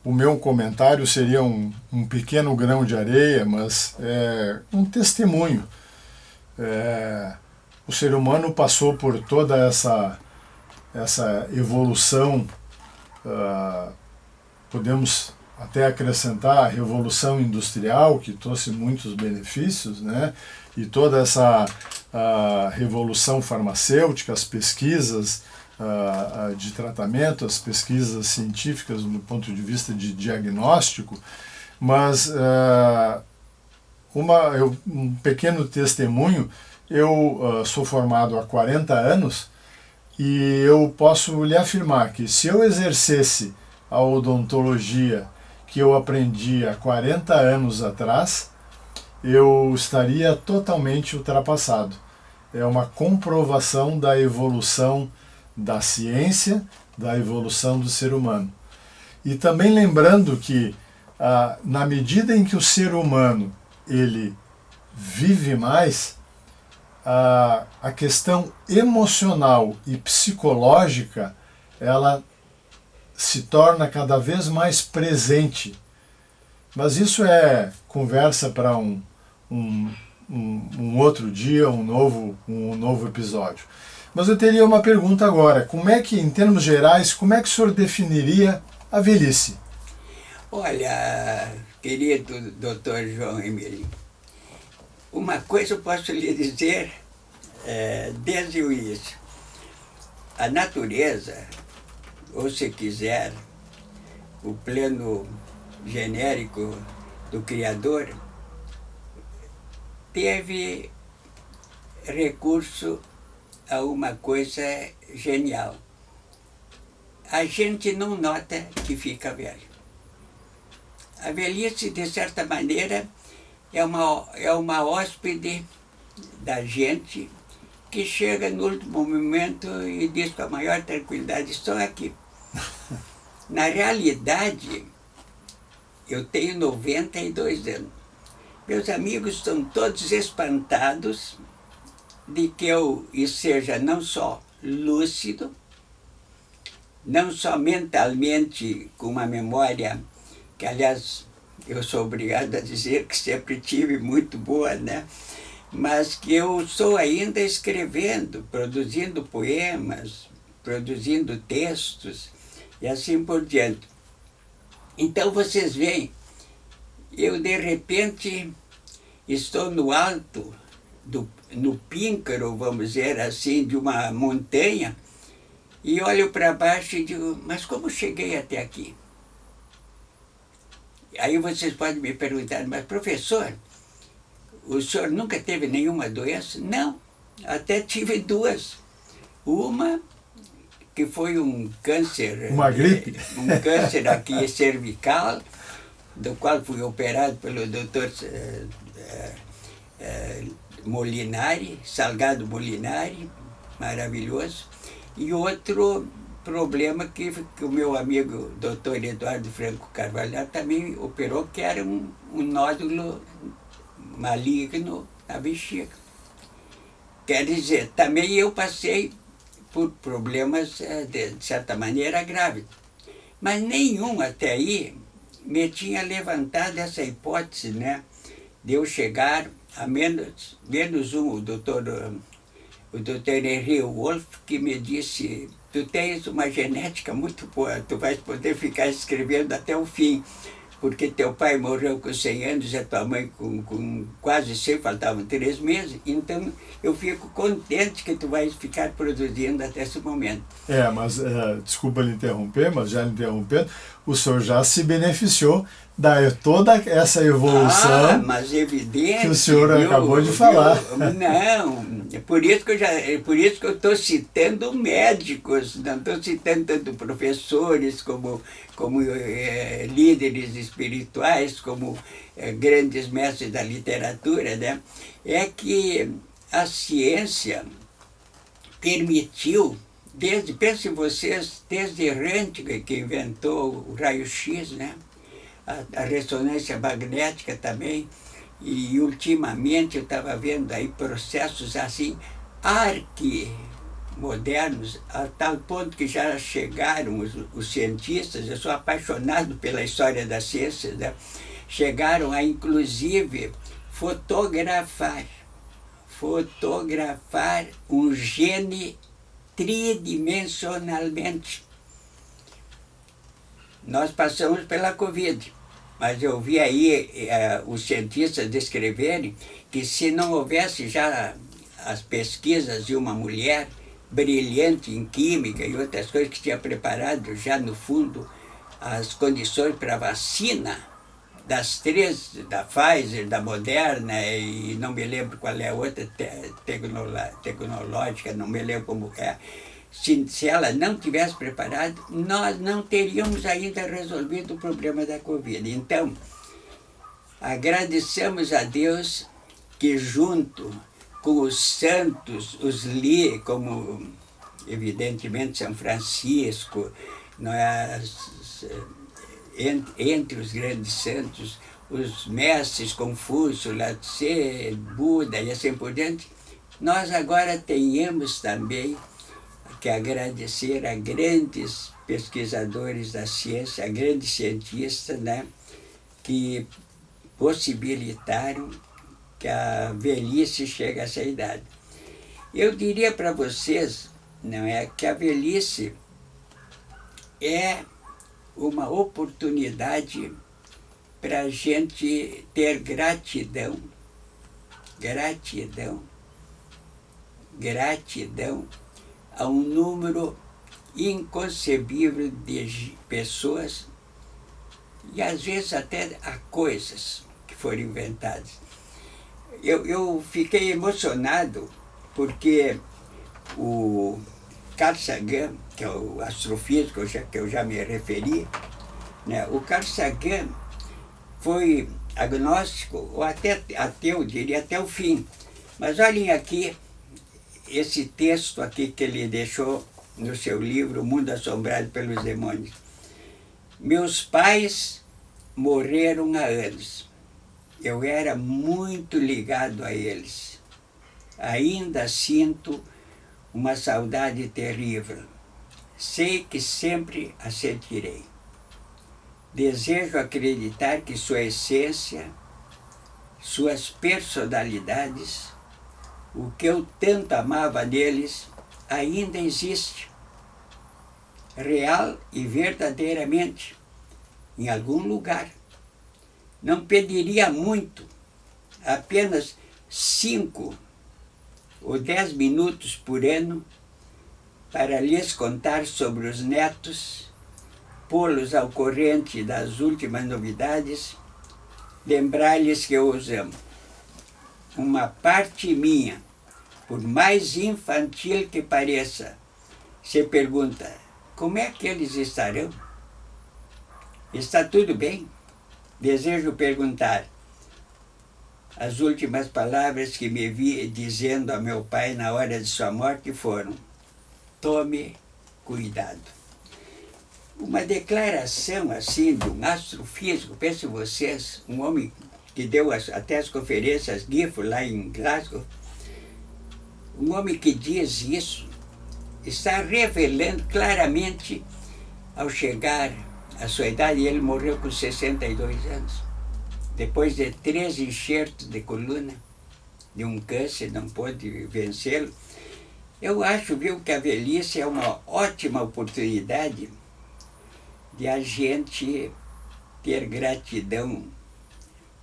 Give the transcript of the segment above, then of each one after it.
o meu comentário seria um pequeno grão de areia, mas é um testemunho. O ser humano passou por toda essa evolução, podemos até acrescentar a Revolução Industrial, que trouxe muitos benefícios, né? E toda essa revolução farmacêutica, as pesquisas de tratamento, as pesquisas científicas do ponto de vista de diagnóstico, mas um pequeno testemunho, eu sou formado há 40 anos e eu posso lhe afirmar que se eu exercesse a odontologia que eu aprendi há 40 anos atrás, eu estaria totalmente ultrapassado. É uma comprovação da evolução da ciência, da evolução do ser humano. E também lembrando que, na medida em que o ser humano ele vive mais, a questão emocional e psicológica, ela se torna cada vez mais presente. Mas isso é conversa para um outro dia, um novo episódio. Mas eu teria uma pergunta agora. Como é que, em termos gerais, como é que o senhor definiria a velhice? Olha, querido doutor João Emílio, uma coisa eu posso lhe dizer desde o início. A natureza, ou se quiser, o plano genérico do Criador, teve recurso a uma coisa genial. A gente não nota que fica velho. A velhice, de certa maneira, é uma hóspede da gente que chega no último momento e diz com a maior tranquilidade: estou aqui. Na realidade, eu tenho 92 anos. Meus amigos estão todos espantados de que eu seja não só lúcido, não só mentalmente com uma memória que, aliás, eu sou obrigado a dizer que sempre tive muito boa, né? Mas que eu estou ainda escrevendo, produzindo poemas, produzindo textos e assim por diante. Então vocês veem, eu de repente estou no alto, no píncaro, vamos dizer assim, de uma montanha, e olho para baixo e digo: mas como cheguei até aqui? Aí vocês podem me perguntar: mas professor, o senhor nunca teve nenhuma doença? Não, até tive duas. Uma que foi um câncer... Uma gripe? Um câncer aqui cervical, do qual fui operado pelo doutor Molinari, Salgado Molinari, maravilhoso. E outro problema que o meu amigo doutor Eduardo Franco Carvalho também operou, que era um nódulo maligno na bexiga. Quer dizer, também eu passei por problemas, de certa maneira, graves. Mas nenhum até aí me tinha levantado essa hipótese, né, de eu chegar a menos um, o doutor Henry Wolff, que me disse: tu tens uma genética muito boa, tu vais poder ficar escrevendo até o fim, porque teu pai morreu com 100 anos e a tua mãe com quase 100, faltavam 3 meses, então eu fico contente que tu vais ficar produzindo até esse momento. Mas desculpa lhe interromper, mas já lhe interrompendo, o senhor já se beneficiou da toda essa evolução mas evidente, que o senhor acabou de falar. Não, é por isso que eu estou citando médicos, não estou citando tanto professores como líderes espirituais, como grandes mestres da literatura, né? É que a ciência permitiu, pensem vocês, desde Röntgen, que inventou o raio-x, né? A ressonância magnética também, e ultimamente eu estava vendo aí processos assim modernos, a tal ponto que já chegaram os cientistas, eu sou apaixonado pela história da ciência, né? Chegaram a, inclusive, fotografar um gene tridimensionalmente. Nós passamos pela Covid, mas eu vi aí os cientistas descreverem que se não houvesse já as pesquisas de uma mulher brilhante em química e outras coisas que tinha preparado já no fundo as condições para a vacina das três, da Pfizer, da Moderna e não me lembro qual é a outra tecnológica, não me lembro como é. Se ela não tivesse preparado, nós não teríamos ainda resolvido o problema da Covid. Então, agradecemos a Deus que junto com os santos, como evidentemente São Francisco, entre os grandes santos, os mestres Confúcio, Lao-tse, Buda e assim por diante, nós agora tenhamos também que agradecer a grandes pesquisadores da ciência, a grandes cientistas, né, que possibilitaram que a velhice chegue a essa idade. Eu diria para vocês, não é, que a velhice é uma oportunidade para a gente ter gratidão a um número inconcebível de pessoas e às vezes até a coisas que foram inventadas. Eu fiquei emocionado porque o Carl Sagan, que é o astrofísico que eu já me referi, né? O Carl Sagan foi agnóstico, ou até ateu, diria, até o fim. Mas olhem aqui, esse texto aqui que ele deixou no seu livro, O Mundo Assombrado pelos Demônios. Meus pais morreram há anos. Eu era muito ligado a eles. Ainda sinto uma saudade terrível. Sei que sempre a sentirei. Desejo acreditar que sua essência, suas personalidades, o que eu tanto amava neles, ainda existe, real e verdadeiramente, em algum lugar. Não pediria muito, apenas 5 ou 10 minutos por ano, para lhes contar sobre os netos, pô-los ao corrente das últimas novidades, lembrar-lhes que eu os amo. Uma parte minha, por mais infantil que pareça, se pergunta, como é que eles estarão? Está tudo bem? Desejo perguntar. As últimas palavras que me vi dizendo a meu pai na hora de sua morte foram: tome cuidado. Uma declaração assim de um astrofísico, pensem vocês, um homem que deu até as conferências GIFO lá em Glasgow, um homem que diz isso, está revelando claramente, ao chegar à sua idade, ele morreu com 62 anos, depois de 3 enxertos de coluna, de um câncer, não pôde vencê-lo. Eu acho, viu, que a velhice é uma ótima oportunidade de a gente ter gratidão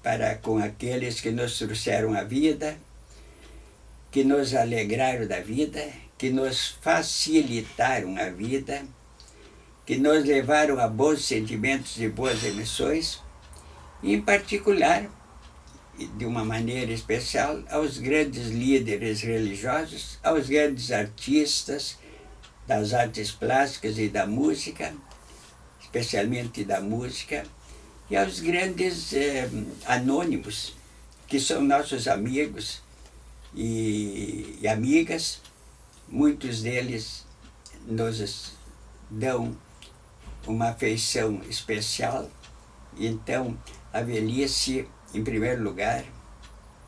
para com aqueles que nos trouxeram a vida, que nos alegraram da vida, que nos facilitaram a vida, que nos levaram a bons sentimentos e boas emoções, e, em particular, de uma maneira especial, aos grandes líderes religiosos, aos grandes artistas das artes plásticas e da música, especialmente da música, e aos grandes anônimos, que são nossos amigos e amigas. Muitos deles nos dão uma afeição especial. Então, a velhice, em primeiro lugar,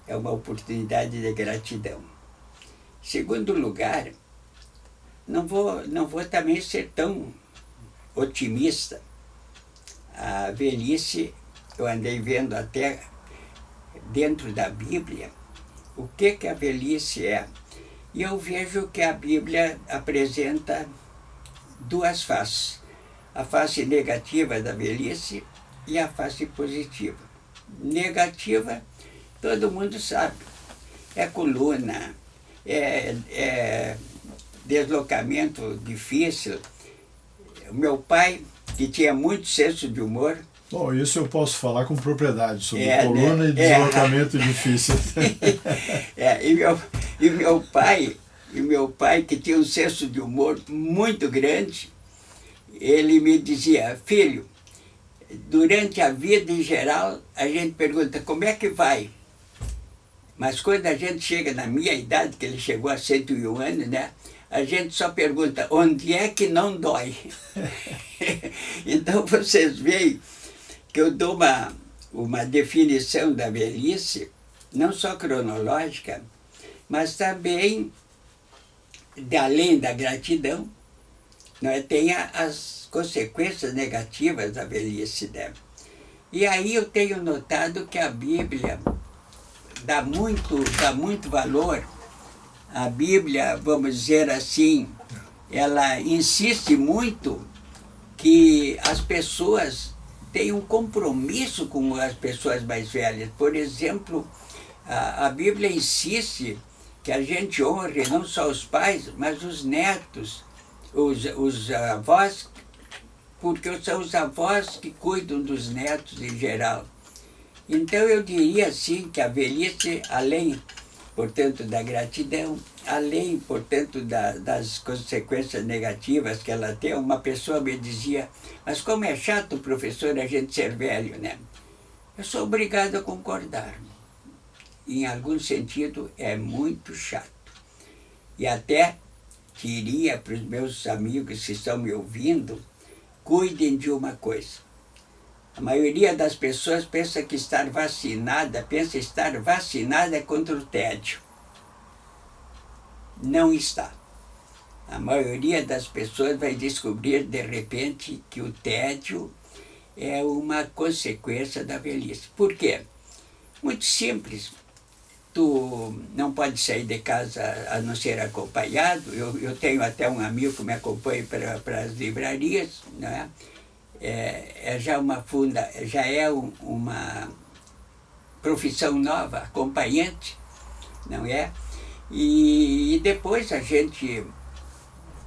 é uma oportunidade de gratidão. Em segundo lugar, não vou também ser tão otimista. A velhice, eu andei vendo até dentro da Bíblia o que a velhice é. E eu vejo que a Bíblia apresenta duas faces. A face negativa da velhice e a face positiva. Negativa, todo mundo sabe. É coluna, é deslocamento difícil. O meu pai, que tinha muito senso de humor... Bom, isso eu posso falar com propriedade, sobre coluna, né? E deslocamento difícil. E meu pai, que tinha um senso de humor muito grande, ele me dizia: filho, durante a vida em geral, a gente pergunta como é que vai. Mas quando a gente chega na minha idade, que ele chegou a 101 anos, né? A gente só pergunta, onde é que não dói? Então vocês veem que eu dou uma definição da velhice, não só cronológica, mas também, além da gratidão, não é? Tem as consequências negativas da velhice dela. E aí eu tenho notado que a Bíblia dá muito valor. A Bíblia, vamos dizer assim, ela insiste muito que as pessoas tenham um compromisso com as pessoas mais velhas. Por exemplo, a Bíblia insiste que a gente honre não só os pais, mas os netos, os avós, porque são os avós que cuidam dos netos em geral. Então eu diria assim que a velhice, além, portanto, da gratidão, além, portanto, das consequências negativas que ela tem, uma pessoa me dizia, mas como é chato, professor, a gente ser velho, né? Eu sou obrigado a concordar. Em algum sentido, é muito chato. E até diria para os meus amigos que estão me ouvindo, cuidem de uma coisa. A maioria das pessoas pensa estar vacinada contra o tédio. Não está. A maioria das pessoas vai descobrir, de repente, que o tédio é uma consequência da velhice. Por quê? Muito simples. Tu não pode sair de casa a não ser acompanhado. Eu tenho até um amigo que me acompanha para as livrarias, né? Já é uma profissão nova, acompanhante, não é? E depois a gente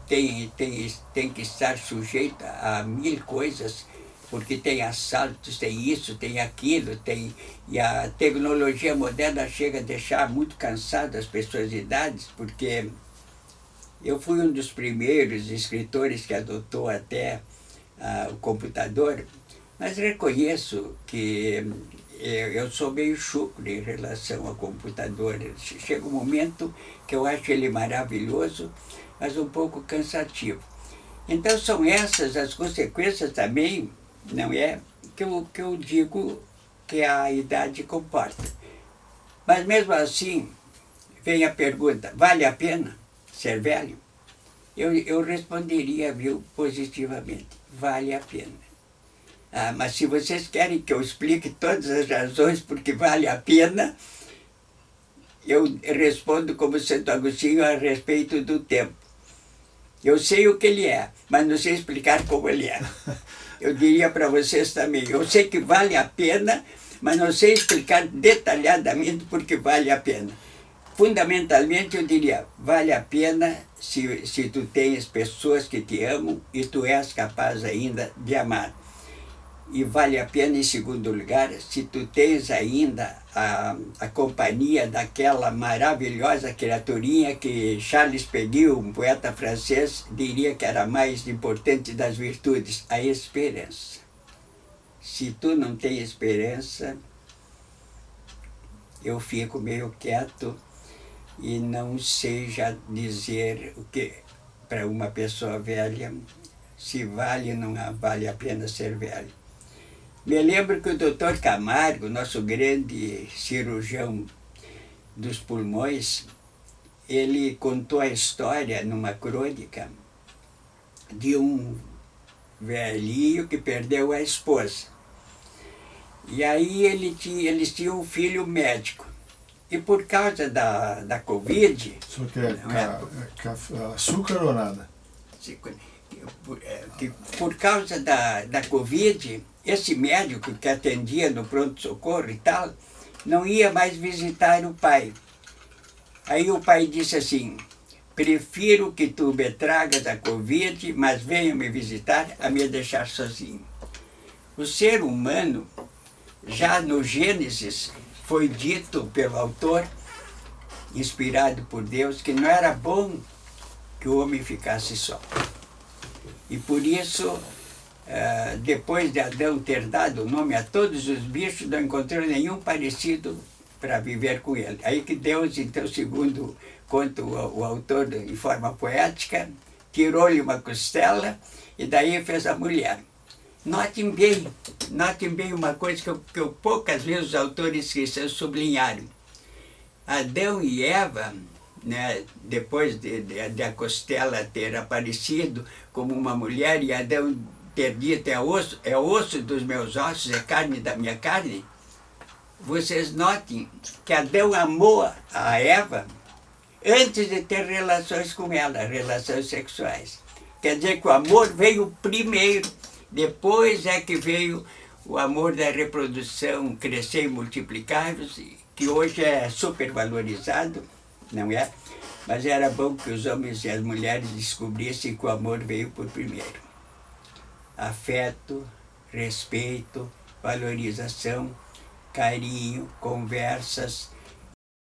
tem que estar sujeito a 1000 coisas, porque tem assaltos, tem isso, tem aquilo, e a tecnologia moderna chega a deixar muito cansado as pessoas de idades, porque eu fui um dos primeiros escritores que adotou até o computador, mas reconheço que eu sou meio chucro em relação ao computador. Chega um momento que eu acho ele maravilhoso, mas um pouco cansativo. Então são essas as consequências também, não é, que eu digo que a idade comporta. Mas mesmo assim, vem a pergunta, vale a pena ser velho? Eu responderia, viu, positivamente, vale a pena. Mas se vocês querem que eu explique todas as razões porque vale a pena, eu respondo como Santo Agostinho a respeito do tempo. Eu sei o que ele é, mas não sei explicar como ele é. Eu diria para vocês também, eu sei que vale a pena, mas não sei explicar detalhadamente porque vale a pena. Fundamentalmente, eu diria, vale a pena se tu tens pessoas que te amam e tu és capaz ainda de amar. E vale a pena, em segundo lugar, se tu tens ainda a companhia daquela maravilhosa criaturinha que Charles Péguy, um poeta francês, diria que era a mais importante das virtudes, a esperança. Se tu não tens esperança, eu fico meio quieto e não sei já dizer o que para uma pessoa velha, se vale ou não vale a pena ser velho. Me lembro que o Dr. Camargo, nosso grande cirurgião dos pulmões, ele contou a história numa crônica de um velhinho que perdeu a esposa. E aí eles tinham um filho médico. E por causa da Covid... Só que açúcar ou nada? Por causa da Covid, esse médico que atendia no pronto-socorro e tal, não ia mais visitar o pai. Aí o pai disse assim: prefiro que tu me tragas a Covid, mas venha me visitar a me deixar sozinho. O ser humano, já no Gênesis, foi dito pelo autor, inspirado por Deus, que não era bom que o homem ficasse só. E por isso, depois de Adão ter dado o nome a todos os bichos, não encontrou nenhum parecido para viver com ele. Aí que Deus, então, segundo conta o autor em forma poética, tirou-lhe uma costela e daí fez a mulher. Notem bem uma coisa que eu poucas vezes os autores esqueceram, sublinharam. Adão e Eva, né, depois de a costela ter aparecido como uma mulher e Adão ter dito é osso dos meus ossos, é carne da minha carne, vocês notem que Adão amou a Eva antes de ter relações com ela, relações sexuais. Quer dizer que o amor veio primeiro, depois é que veio o amor da reprodução, crescer e multiplicar-vos, que hoje é supervalorizado, não é? Mas era bom que os homens e as mulheres descobrissem que o amor veio por primeiro. Afeto, respeito, valorização, carinho, conversas,